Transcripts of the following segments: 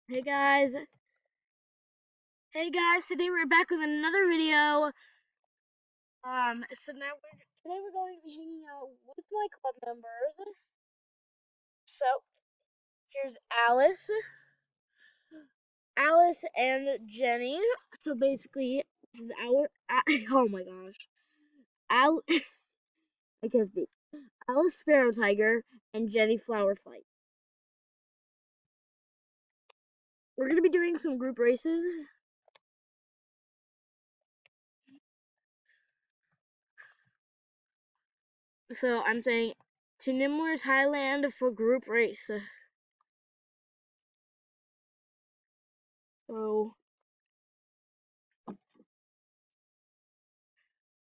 Hey guys, today we're back with another video. Today we're going to be hanging out with my club members. So here's Alice and Jenny. So basically, this is our oh my gosh, Al I can't speak. Alice Sparrow Tiger and Jenny Flower Flight. We're gonna be doing some group races. So I'm saying to Nimwar's Highland for group race. So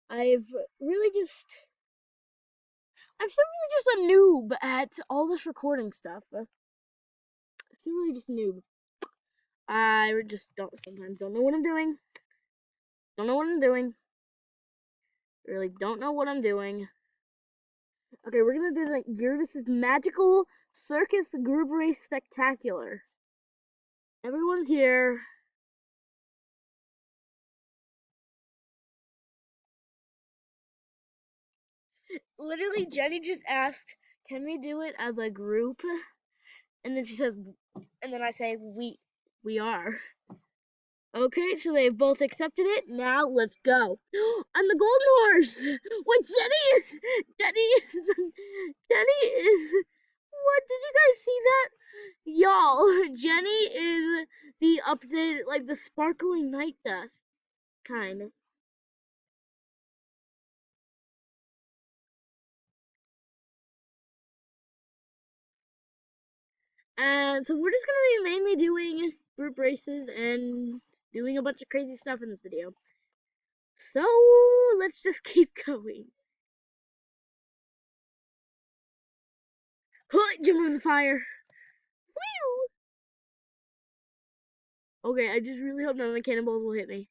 I've really just I'm still really just a noob at all this recording stuff. Still really just a noob. I just sometimes don't know what I'm doing. Don't know what I'm doing. Really don't know what I'm doing. Okay, we're gonna do the Eurydice's magical circus group race spectacular. Everyone's here. Literally, Jenny just asked, "Can we do it as a group?" And then she says, and then I say, "We are." Okay, so they've both accepted it. Now let's go. I'm the golden horse. What Jenny is Jenny is what did you guys see that? Y'all, Jenny is the updated like the sparkling night dust kind. And so we're just gonna be mainly doing group races and doing a bunch of crazy stuff in this video. So let's just keep going. Jump over the fire. Whew. Okay, I just really hope none of the cannonballs will hit me.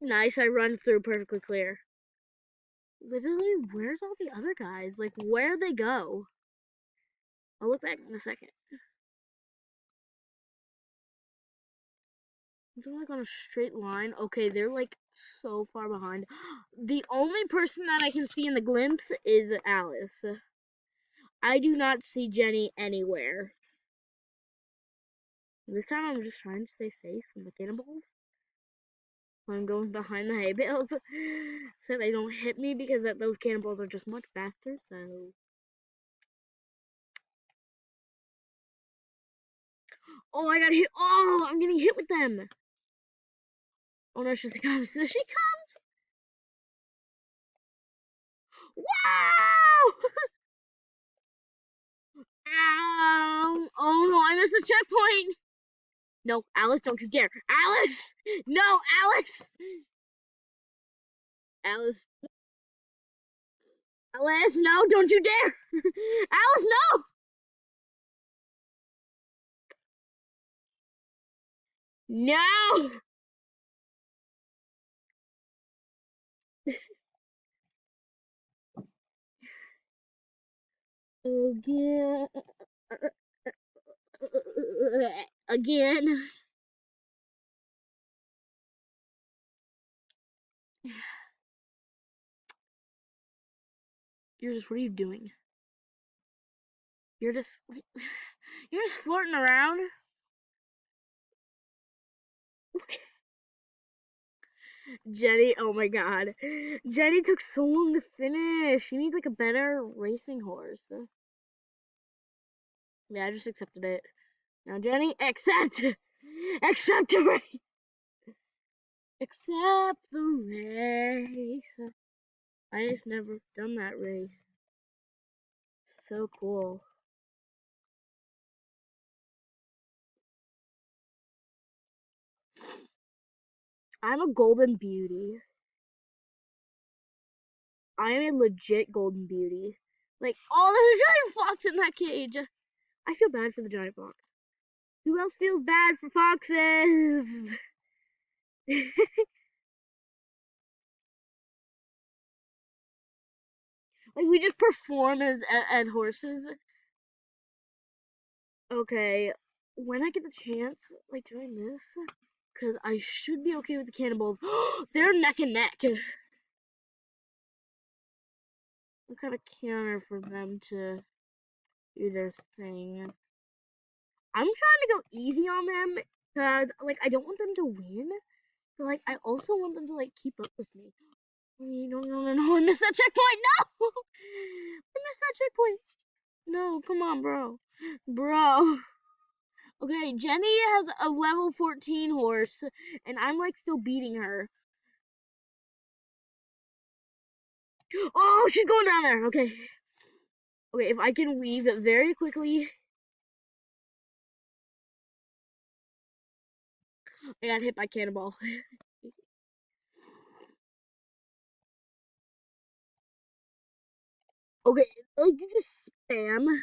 Nice, I run through perfectly clear. Literally, where's all the other guys? Like, where'd they go? I'll look back in a second. It's like on a straight line. Okay, they're like so far behind. The only person that I can see in the glimpse is Alice. I do not see Jenny anywhere. This time I'm just trying to stay safe from the cannonballs. I'm going behind the hay bales so they don't hit me because those cannonballs are just much faster. So, oh, I got hit. Oh, I'm getting hit with them. Oh no, she comes. She comes. Wow! Ow! Oh no, I missed the checkpoint. No, Alice, don't you dare. Alice! No, Alice! Alice. Alice, no, don't you dare! Alice, no! No! Again. Again. What are you doing? You're just, you're just flirting around. Jenny, oh my god. Jenny took so long to finish. She needs like a better racing horse. Yeah, I just accepted it. Now, Jenny, accept! Accept the race! Accept the race. I've never done that race. So cool. I'm a golden beauty. I'm a legit golden beauty. Like, oh, there's a giant fox in that cage. I feel bad for the giant fox. Who else feels bad for foxes? Like, we just perform as horses. Okay. when I get the chance, like doing this, because I should be okay with the cannonballs. They're neck and neck. What kind of counter for them to do their thing? I'm trying to go easy on them because, like, I don't want them to win, but like, I also want them to like keep up with me. No, no, no, no! I missed that checkpoint. No, I missed that checkpoint. No, come on, bro. Okay, Jenny has a level 14 horse, and I'm like still beating her. Oh, she's going down there. Okay. Okay, if I can weave it very quickly. I got hit by cannonball. Okay, like just spam.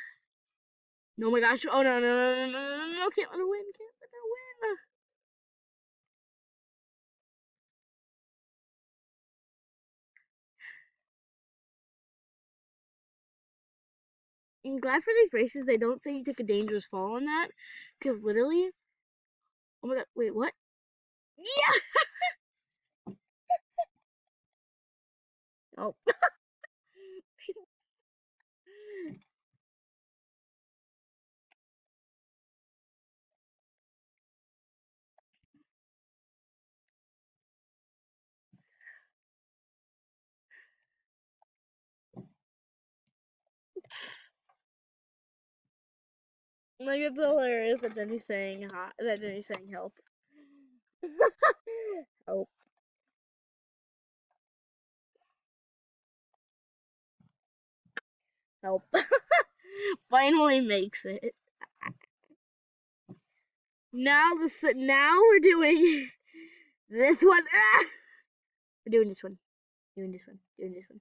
No, my gosh. Oh, no, no, no, no, no, no, no. Can't let her win. Can't let her win. I'm glad for these races they don't say you took a dangerous fall on that. Because literally. Oh my god. Wait, what? Yeah! Oh. Like, it's hilarious that Jenny's saying that Jenny's saying help. Help. Help. Finally makes it. Now we're doing this one. Ah! We're doing this one. Doing this one. Doing this one.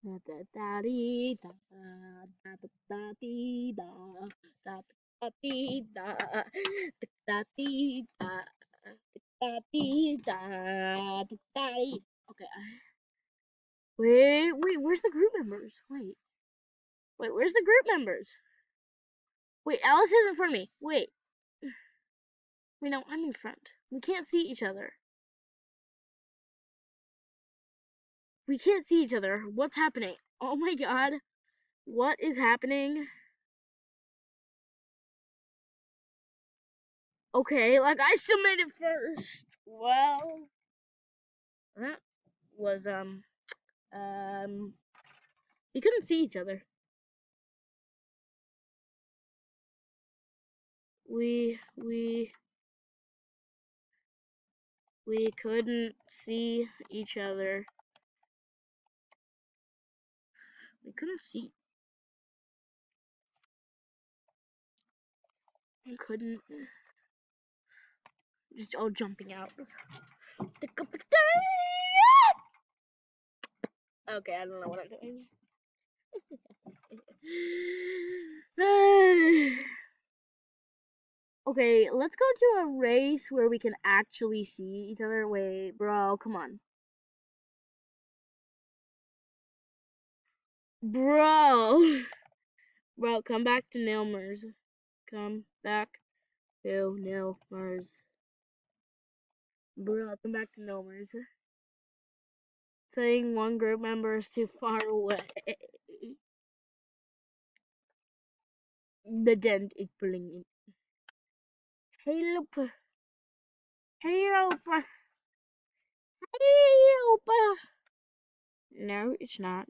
Da da da dee da da da da dee da da da dee da da dee da da dee da da dee. Okay. Wait, where's the group members? Wait, where's the group members? Wait, Alice is in front of me. Wait, no, I'm in front. We can't see each other. We can't see each other. What's happening? Oh my god. What is happening? Okay, like I still made it first. Well, that was we couldn't see each other. We we couldn't see each other. We couldn't see. We couldn't. Just all jumping out. Okay, I don't know what I'm doing. Okay, let's go to a race where we can actually see each other. Wait, bro, come on. Bro! Bro, come back to Nilmers. Come back to Nilmers. Bro, come back to Nilmers. Saying one group member is too far away. The dent is pulling in. Help! Help! Help! No, it's not.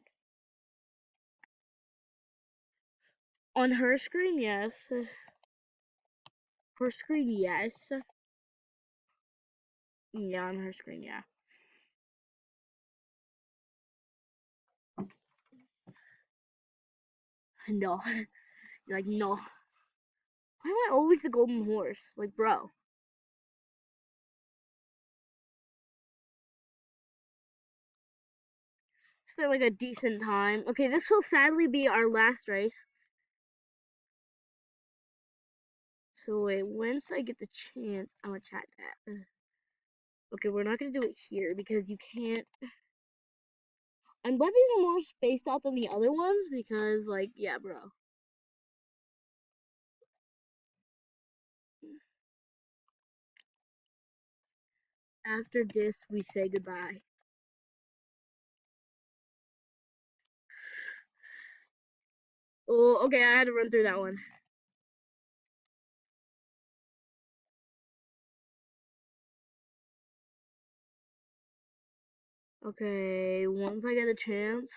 On her screen, yes. Her screen, yes. Yeah, on her screen, yeah. No. Like, no. Why am I always the golden horse? Like, bro. It's been like a decent time. Okay, this will sadly be our last race. So wait, once I get the chance, I'm gonna chat that. Okay, we're not gonna do it here because you can't. I'm glad these are more spaced out than the other ones because, like, yeah, bro. After this, we say goodbye. Oh, okay, I had to run through that one. Okay, once I get a chance.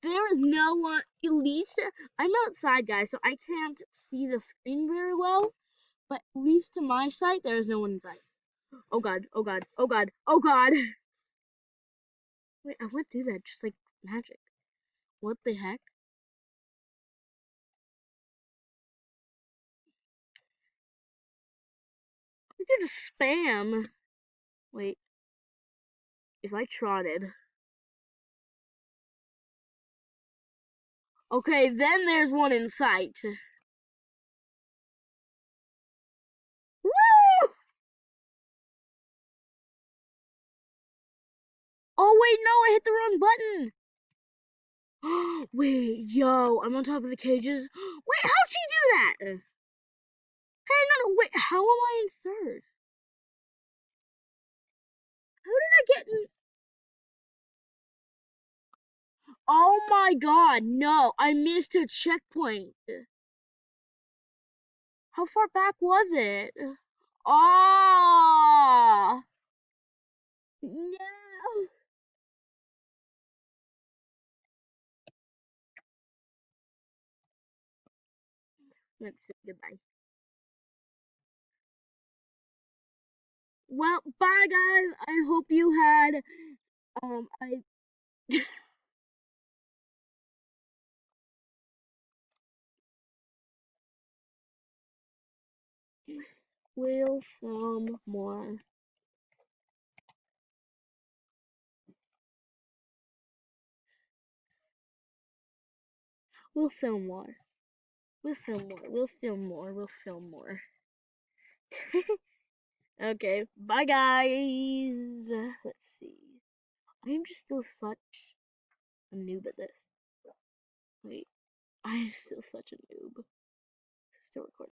There is no one, at least, I'm outside, guys, so I can't see the screen very well, but at least to my sight, there is no one inside. Oh god, oh god, oh god, oh god! Wait, I went through that just like magic. What the heck? You could just spam. Wait, if I trotted. Okay, then there's one in sight. Woo! Oh wait, no, I hit the wrong button. Wait, yo, I'm on top of the cages. Wait, how'd she do that? Hey, no, wait, how am I in third? How did I get in? Oh my god, no, I missed a checkpoint. How far back was it? Ah, no. Let's say goodbye. Well, bye guys. I hope you had I will film more. We'll film more. We'll film more. We'll film more. We'll film more. Okay, bye guys. Let's see. I'm just still such a noob at this. Wait, I'm still such a noob. Still recording.